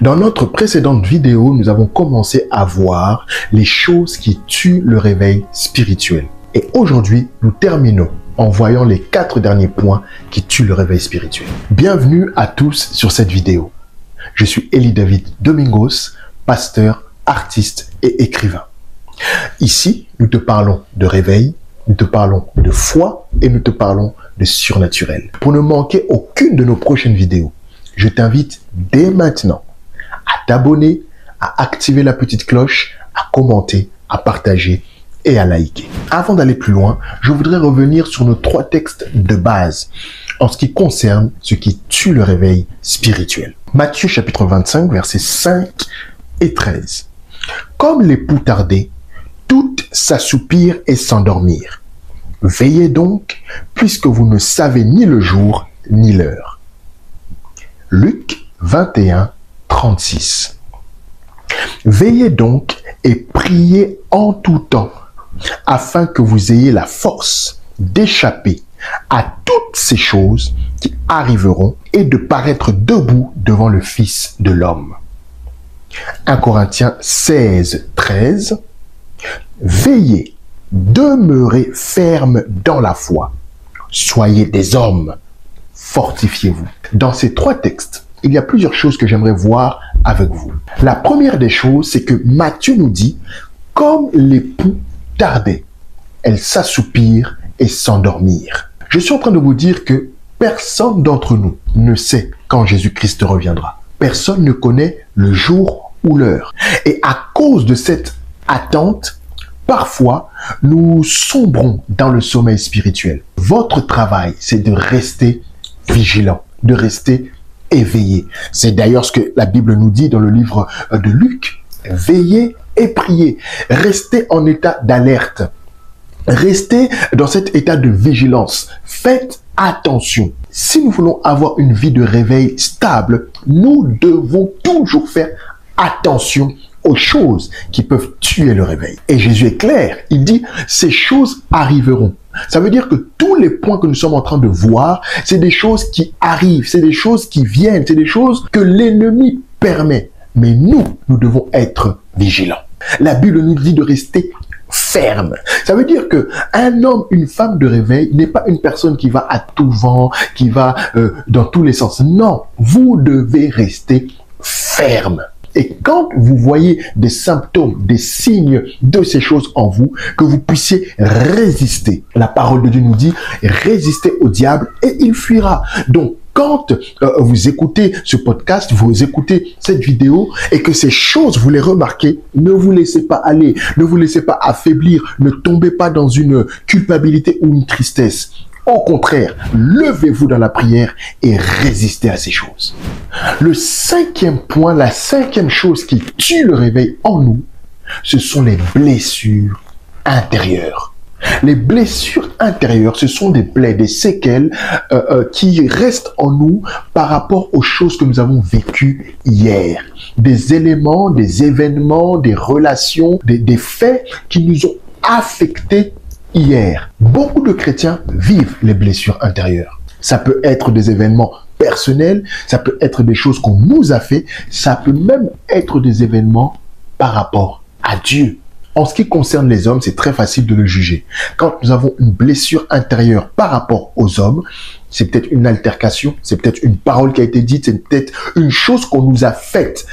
Dans notre précédente vidéo, nous avons commencé à voir les choses qui tuent le réveil spirituel. Et aujourd'hui, nous terminons en voyant les 4 derniers points qui tuent le réveil spirituel. Bienvenue à tous sur cette vidéo. Je suis Eli David Domingos, pasteur, artiste et écrivain. Ici, nous te parlons de réveil, nous te parlons de foi et nous te parlons de surnaturel. Pour ne manquer aucune de nos prochaines vidéos, je t'invite dès maintenant à t'abonner, à activer la petite cloche, à commenter, à partager et à liker. Avant d'aller plus loin, je voudrais revenir sur nos 3 textes de base en ce qui concerne ce qui tue le réveil spirituel. Matthieu chapitre 25, versets 5 et 13. Comme l'époux tardait, toutes s'assoupirent et s'endormirent. Veillez donc, puisque vous ne savez ni le jour ni l'heure. Luc 21, 36. Veillez donc et priez en tout temps, afin que vous ayez la force d'échapper à toutes ces choses qui arriveront et de paraître debout devant le Fils de l'homme. 1 Corinthiens 16, 13. Veillez, demeurez fermes dans la foi. Soyez des hommes, fortifiez-vous. Dans ces 3 textes, il y a plusieurs choses que j'aimerais voir avec vous. La première des choses, c'est que Matthieu nous dit, comme l'époux tardait, elles s'assoupirent et s'endormirent. Je suis en train de vous dire que personne d'entre nous ne sait quand Jésus-Christ reviendra. Personne ne connaît le jour ou l'heure. Et à cause de cette attente, parfois, nous sombrons dans le sommeil spirituel. Votre travail, c'est de rester vigilant, de rester éveillé. C'est d'ailleurs ce que la Bible nous dit dans le livre de Luc. Veillez et priez. Restez en état d'alerte. Restez dans cet état de vigilance. Faites attention. Si nous voulons avoir une vie de réveil stable, nous devons toujours faire attention aux choses qui peuvent tuer le réveil. Et Jésus est clair, il dit, ces choses arriveront. Ça veut dire que tous les points que nous sommes en train de voir, c'est des choses qui arrivent, c'est des choses qui viennent, c'est des choses que l'ennemi permet. Mais nous devons être vigilants. La Bible nous dit de rester ferme. Ça veut dire que un homme, une femme de réveil n'est pas une personne qui va à tout vent, qui va dans tous les sens. Non, vous devez rester ferme. Et quand vous voyez des symptômes, des signes de ces choses en vous, que vous puissiez résister. La parole de Dieu nous dit, résistez au diable et il fuira. Donc, quand vous écoutez ce podcast, vous écoutez cette vidéo et que ces choses, vous les remarquez, ne vous laissez pas aller, ne vous laissez pas affaiblir, ne tombez pas dans une culpabilité ou une tristesse. Au contraire, levez-vous dans la prière et résistez à ces choses. Le 5e point, la 5e chose qui tue le réveil en nous, ce sont les blessures intérieures. Les blessures intérieures, ce sont des plaies, des séquelles qui restent en nous par rapport aux choses que nous avons vécues hier. Des éléments, des événements, des relations, des faits qui nous ont affectés hier. Beaucoup de chrétiens vivent les blessures intérieures. Ça peut être des événements personnels, ça peut être des choses qu'on nous a fait, ça peut même être des événements par rapport à Dieu. En ce qui concerne les hommes, c'est très facile de le juger. Quand nous avons une blessure intérieure par rapport aux hommes, c'est peut-être une altercation, c'est peut-être une parole qui a été dite, c'est peut-être une chose qu'on nous a faite.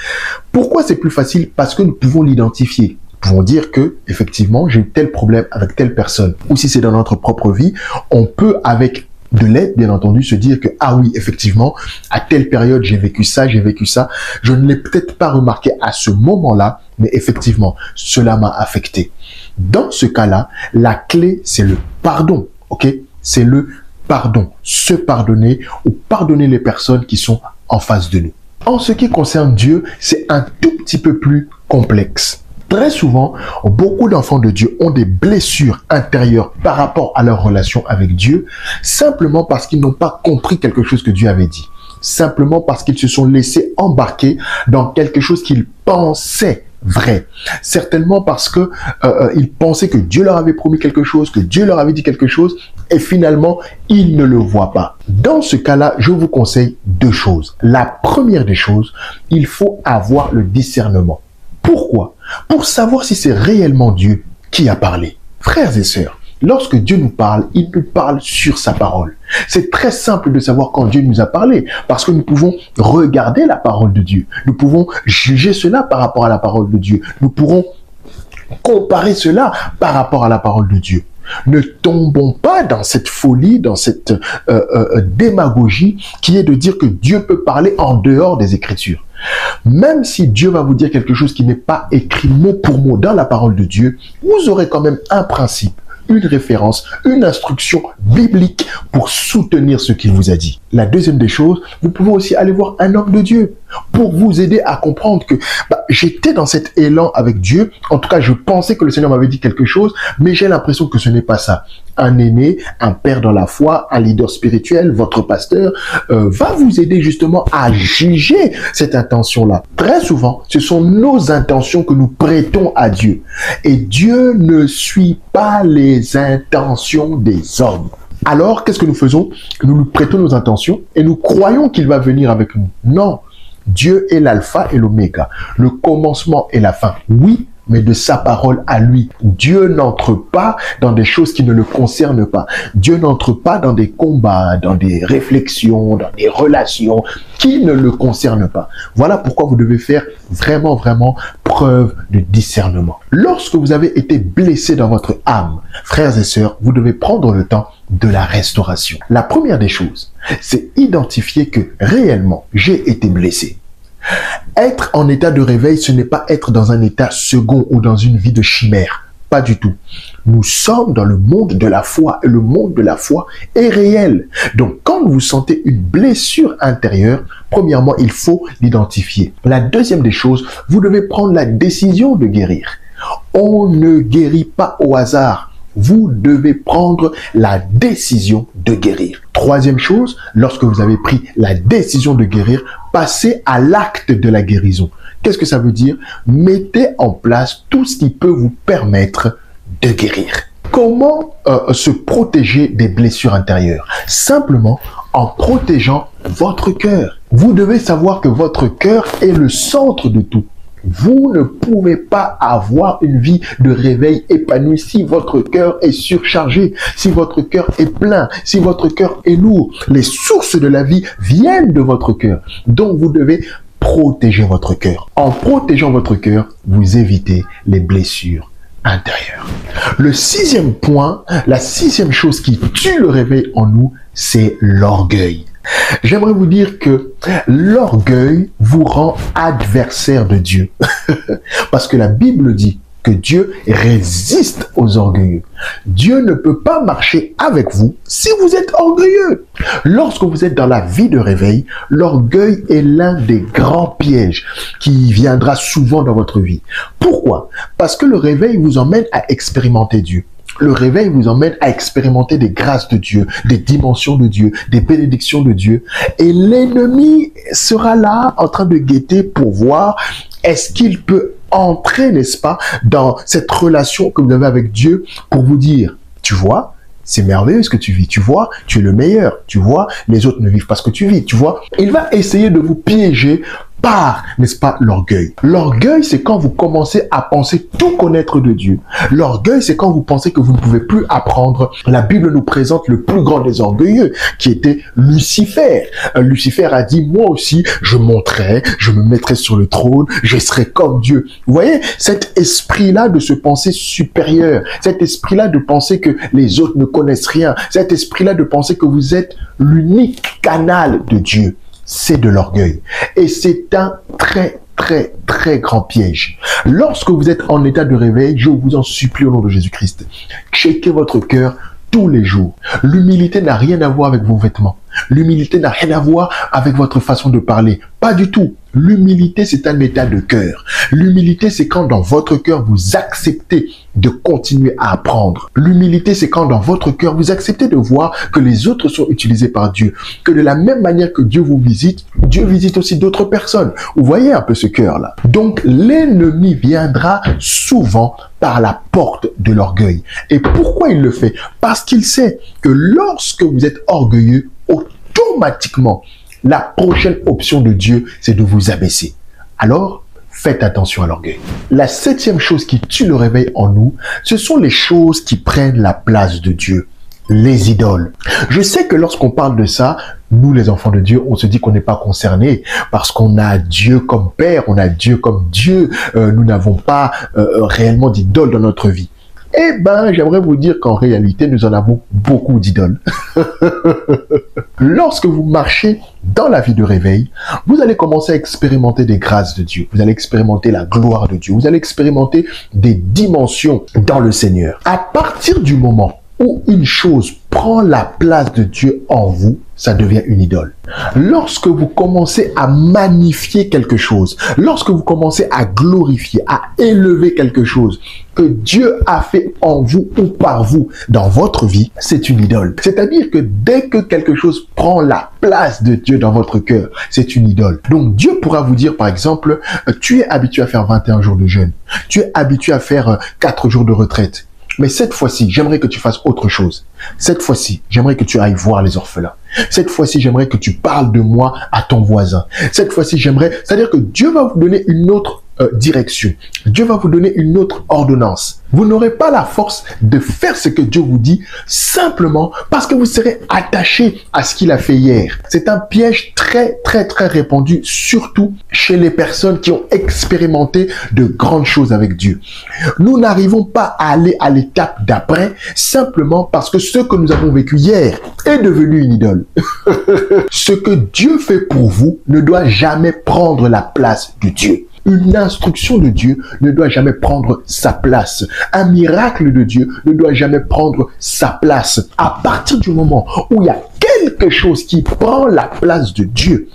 Pourquoi c'est plus facile? Parce que nous pouvons l'identifier. Nous pouvons dire que, effectivement, j'ai eu tel problème avec telle personne. Ou si c'est dans notre propre vie, on peut, avec de l'aide, bien entendu, se dire que, ah oui, effectivement, à telle période, j'ai vécu ça. Je ne l'ai peut-être pas remarqué à ce moment-là, mais effectivement, cela m'a affecté. Dans ce cas-là, la clé, c'est le pardon, ok? C'est le pardon. Se pardonner ou pardonner les personnes qui sont en face de nous. En ce qui concerne Dieu, c'est un tout petit peu plus complexe. Très souvent, beaucoup d'enfants de Dieu ont des blessures intérieures par rapport à leur relation avec Dieu, simplement parce qu'ils n'ont pas compris quelque chose que Dieu avait dit. simplement parce qu'ils se sont laissés embarquer dans quelque chose qu'ils pensaient vrai. Certainement parce que ils pensaient que Dieu leur avait promis quelque chose, que Dieu leur avait dit quelque chose, et finalement, ils ne le voient pas. Dans ce cas-là, je vous conseille deux choses. La première des choses, il faut avoir le discernement. Pourquoi? Pour savoir si c'est réellement Dieu qui a parlé. Frères et sœurs, lorsque Dieu nous parle, il nous parle sur sa parole. C'est très simple de savoir quand Dieu nous a parlé, parce que nous pouvons regarder la parole de Dieu. Nous pouvons juger cela par rapport à la parole de Dieu. Nous pourrons comparer cela par rapport à la parole de Dieu. Ne tombons pas dans cette folie, dans cette démagogie qui est de dire que Dieu peut parler en dehors des Écritures. Même si Dieu va vous dire quelque chose qui n'est pas écrit mot pour mot dans la parole de Dieu, vous aurez quand même un principe, une référence, une instruction biblique pour soutenir ce qu'il vous a dit. La deuxième des choses, vous pouvez aussi aller voir un homme de Dieu pour vous aider à comprendre que j'étais dans cet élan avec Dieu. En tout cas, je pensais que le Seigneur m'avait dit quelque chose, mais j'ai l'impression que ce n'est pas ça. Un aîné, un père dans la foi, un leader spirituel, votre pasteur, va vous aider justement à juger cette intention-là. Très souvent, ce sont nos intentions que nous prêtons à Dieu. Et Dieu ne suit pas les intentions des hommes. Alors, qu'est-ce que nous faisons? Nous lui prêtons nos intentions et nous croyons qu'il va venir avec nous. Non, Dieu est l'alpha et l'oméga, le commencement et la fin. Oui, mais de sa parole à lui. Dieu n'entre pas dans des choses qui ne le concernent pas. Dieu n'entre pas dans des combats, dans des réflexions, dans des relations qui ne le concernent pas. Voilà pourquoi vous devez faire vraiment preuve de discernement. Lorsque vous avez été blessé dans votre âme, frères et sœurs, vous devez prendre le temps de la restauration. La première des choses, c'est identifier que réellement, j'ai été blessé. Être en état de réveil, ce n'est pas être dans un état second ou dans une vie de chimère. Pas du tout. Nous sommes dans le monde de la foi et le monde de la foi est réel. Donc, quand vous sentez une blessure intérieure, premièrement, il faut l'identifier. La deuxième des choses, vous devez prendre la décision de guérir. On ne guérit pas au hasard. Vous devez prendre la décision de guérir. Troisième chose, lorsque vous avez pris la décision de guérir, passez à l'acte de la guérison. Qu'est-ce que ça veut dire? Mettez en place tout ce qui peut vous permettre de guérir. Comment se protéger des blessures intérieures? Simplement en protégeant votre cœur. Vous devez savoir que votre cœur est le centre de tout. Vous ne pouvez pas avoir une vie de réveil épanouie si votre cœur est surchargé, si votre cœur est plein, si votre cœur est lourd. Les sources de la vie viennent de votre cœur. Donc vous devez protéger votre cœur. En protégeant votre cœur, vous évitez les blessures intérieures. Le sixième point, la sixième chose qui tue le réveil en nous, c'est l'orgueil. J'aimerais vous dire que l'orgueil vous rend adversaire de Dieu. Parce que la Bible dit que Dieu résiste aux orgueilleux. Dieu ne peut pas marcher avec vous si vous êtes orgueilleux. Lorsque vous êtes dans la vie de réveil, l'orgueil est l'un des grands pièges qui viendra souvent dans votre vie. Pourquoi? Parce que le réveil vous emmène à expérimenter Dieu. Le réveil vous emmène à expérimenter des grâces de Dieu, des dimensions de Dieu, des bénédictions de Dieu. Et l'ennemi sera là en train de guetter pour voir est-ce qu'il peut entrer, n'est-ce pas, dans cette relation que vous avez avec Dieu pour vous dire, tu vois, c'est merveilleux ce que tu vis, tu vois, tu es le meilleur, tu vois, les autres ne vivent pas ce que tu vis, tu vois. Il va essayer de vous piéger par, n'est-ce pas, l'orgueil. L'orgueil, c'est quand vous commencez à penser tout connaître de Dieu. L'orgueil, c'est quand vous pensez que vous ne pouvez plus apprendre. La Bible nous présente le plus grand des orgueilleux, qui était Lucifer. Lucifer a dit, moi aussi, je monterai, je me mettrai sur le trône, je serai comme Dieu. Vous voyez, cet esprit-là de se penser supérieur, cet esprit-là de penser que les autres ne connaissent rien, cet esprit-là de penser que vous êtes l'unique canal de Dieu. C'est de l'orgueil. Et c'est un très grand piège. Lorsque vous êtes en état de réveil, je vous en supplie au nom de Jésus-Christ, checkez votre cœur tous les jours. L'humilité n'a rien à voir avec vos vêtements. L'humilité n'a rien à voir avec votre façon de parler. Pas du tout. L'humilité, c'est un état de cœur. L'humilité, c'est quand dans votre cœur, vous acceptez de continuer à apprendre. L'humilité, c'est quand dans votre cœur, vous acceptez de voir que les autres sont utilisés par Dieu. Que de la même manière que Dieu vous visite, Dieu visite aussi d'autres personnes. Vous voyez un peu ce cœur-là. Donc, l'ennemi viendra souvent par la porte de l'orgueil. Et pourquoi il le fait? Parce qu'il sait que lorsque vous êtes orgueilleux, automatiquement, la prochaine option de Dieu, c'est de vous abaisser. Alors, faites attention à l'orgueil. La 7e chose qui tue le réveil en nous, ce sont les choses qui prennent la place de Dieu. Les idoles. Je sais que lorsqu'on parle de ça, nous les enfants de Dieu, on se dit qu'on n'est pas concernés parce qu'on a Dieu comme Père, on a Dieu comme Dieu. Nous n'avons pas réellement d'idoles dans notre vie. Eh ben, j'aimerais vous dire qu'en réalité, nous en avons beaucoup d'idoles. Lorsque vous marchez dans la vie de réveil, vous allez commencer à expérimenter des grâces de Dieu. Vous allez expérimenter la gloire de Dieu. Vous allez expérimenter des dimensions dans le Seigneur. À partir du moment où une chose prend la place de Dieu en vous, ça devient une idole. Lorsque vous commencez à magnifier quelque chose, lorsque vous commencez à glorifier, à élever quelque chose que Dieu a fait en vous ou par vous dans votre vie, c'est une idole. C'est-à-dire que dès que quelque chose prend la place de Dieu dans votre cœur, c'est une idole. Donc Dieu pourra vous dire par exemple, tu es habitué à faire 21 jours de jeûne, tu es habitué à faire 4 jours de retraite. Mais cette fois-ci, j'aimerais que tu fasses autre chose. Cette fois-ci, j'aimerais que tu ailles voir les orphelins. Cette fois-ci, j'aimerais que tu parles de moi à ton voisin. Cette fois-ci, c'est-à-dire que Dieu va vous donner une autre direction. Dieu va vous donner une autre ordonnance. Vous n'aurez pas la force de faire ce que Dieu vous dit simplement parce que vous serez attaché à ce qu'il a fait hier. C'est un piège très répandu, surtout chez les personnes qui ont expérimenté de grandes choses avec Dieu. Nous n'arrivons pas à aller à l'étape d'après simplement parce que ce que nous avons vécu hier est devenu une idole. Ce que Dieu fait pour vous ne doit jamais prendre la place de Dieu. Une instruction de Dieu ne doit jamais prendre sa place. Un miracle de Dieu ne doit jamais prendre sa place. À partir du moment où il y a quelque chose qui prend la place de Dieu,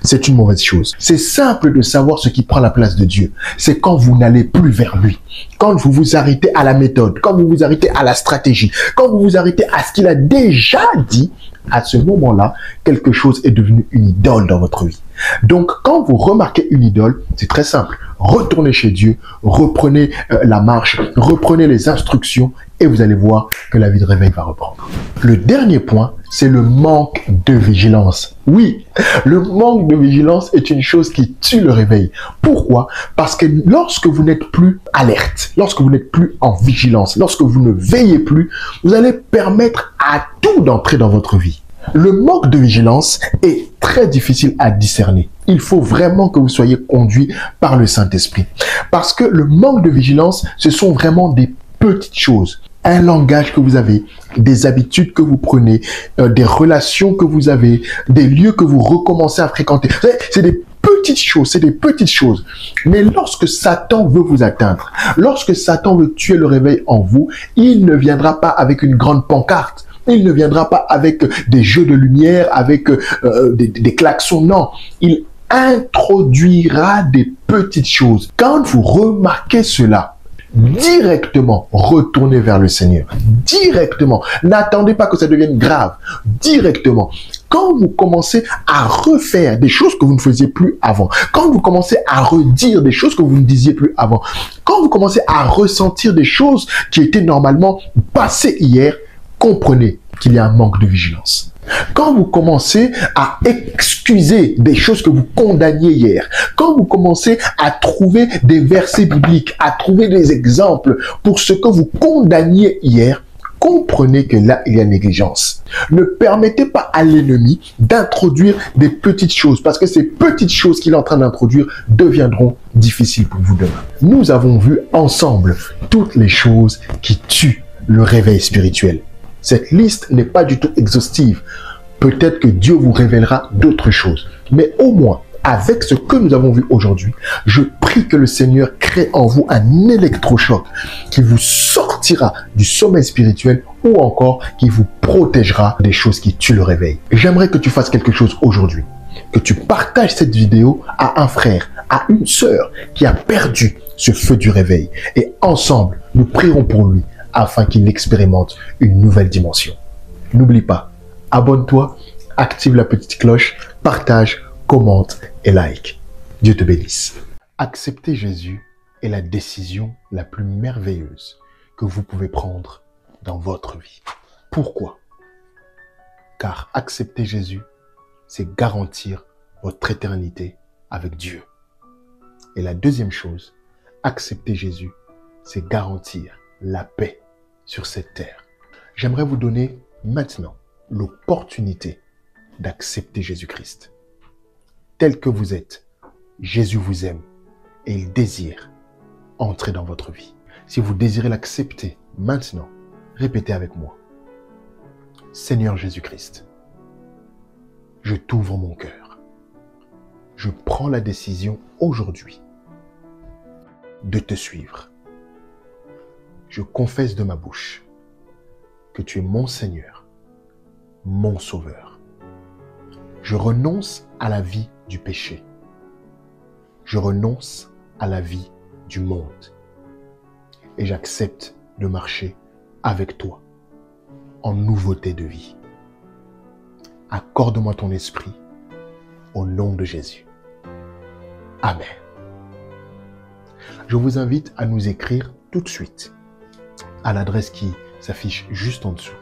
c'est une mauvaise chose. C'est simple de savoir ce qui prend la place de Dieu. C'est quand vous n'allez plus vers lui. Quand vous vous arrêtez à la méthode, quand vous vous arrêtez à la stratégie, quand vous vous arrêtez à ce qu'il a déjà dit, à ce moment-là, quelque chose est devenu une idole dans votre vie. Donc, quand vous remarquez une idole, c'est très simple. Retournez chez Dieu, reprenez la marche, reprenez les instructions et vous allez voir que la vie de réveil va reprendre. Le dernier point, c'est le manque de vigilance. Oui, le manque de vigilance est une chose qui tue le réveil. Pourquoi? Parce que lorsque vous n'êtes plus alerte, lorsque vous n'êtes plus en vigilance, lorsque vous ne veillez plus, vous allez permettre à tout d'entrer dans votre vie. Le manque de vigilance est très difficile à discerner. Il faut vraiment que vous soyez conduit par le Saint-Esprit. Parce que le manque de vigilance, ce sont vraiment des petites choses. Un langage que vous avez, des habitudes que vous prenez, des relations que vous avez, des lieux que vous recommencez à fréquenter. C'est des petites choses, c'est des petites choses. Mais lorsque Satan veut vous atteindre, lorsque Satan veut tuer le réveil en vous, il ne viendra pas avec une grande pancarte. Il ne viendra pas avec des jeux de lumière, avec des klaxons. Non, il introduira des petites choses. Quand vous remarquez cela, directement, retournez vers le Seigneur. Directement. N'attendez pas que ça devienne grave. Directement. Quand vous commencez à refaire des choses que vous ne faisiez plus avant, quand vous commencez à redire des choses que vous ne disiez plus avant, quand vous commencez à ressentir des choses qui étaient normalement passées hier, comprenez qu'il y a un manque de vigilance. Quand vous commencez à excuser des choses que vous condamniez hier, quand vous commencez à trouver des versets bibliques, à trouver des exemples pour ce que vous condamniez hier, comprenez que là, il y a négligence. Ne permettez pas à l'ennemi d'introduire des petites choses, parce que ces petites choses qu'il est en train d'introduire deviendront difficiles pour vous demain. Nous avons vu ensemble toutes les choses qui tuent le réveil spirituel. Cette liste n'est pas du tout exhaustive. Peut-être que Dieu vous révélera d'autres choses. Mais au moins, avec ce que nous avons vu aujourd'hui, je prie que le Seigneur crée en vous un électrochoc qui vous sortira du sommeil spirituel ou encore qui vous protégera des choses qui tuent le réveil. J'aimerais que tu fasses quelque chose aujourd'hui, que tu partages cette vidéo à un frère, à une sœur qui a perdu ce feu du réveil. Et ensemble, nous prierons pour lui afin qu'il expérimente une nouvelle dimension. N'oublie pas, abonne-toi, active la petite cloche, partage, commente et like. Dieu te bénisse. Accepter Jésus est la décision la plus merveilleuse que vous pouvez prendre dans votre vie. Pourquoi? Car accepter Jésus, c'est garantir votre éternité avec Dieu. Et la deuxième chose, accepter Jésus, c'est garantir la paix sur cette terre. J'aimerais vous donner maintenant l'opportunité d'accepter Jésus-Christ. Tel que vous êtes, Jésus vous aime et il désire entrer dans votre vie. Si vous désirez l'accepter maintenant, répétez avec moi. Seigneur Jésus-Christ, je t'ouvre mon cœur. Je prends la décision aujourd'hui de te suivre. Je confesse de ma bouche que tu es mon Seigneur, mon Sauveur. Je renonce à la vie du péché. Je renonce à la vie du monde. Et j'accepte de marcher avec toi en nouveauté de vie. Accorde-moi ton esprit au nom de Jésus. Amen. Je vous invite à nous écrire tout de suite à l'adresse qui s'affiche juste en dessous.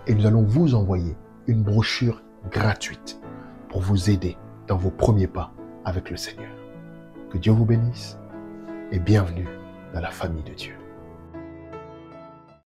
Et nous allons vous envoyer une brochure gratuite pour vous aider dans vos premiers pas avec le Seigneur. Que Dieu vous bénisse et bienvenue dans la famille de Dieu.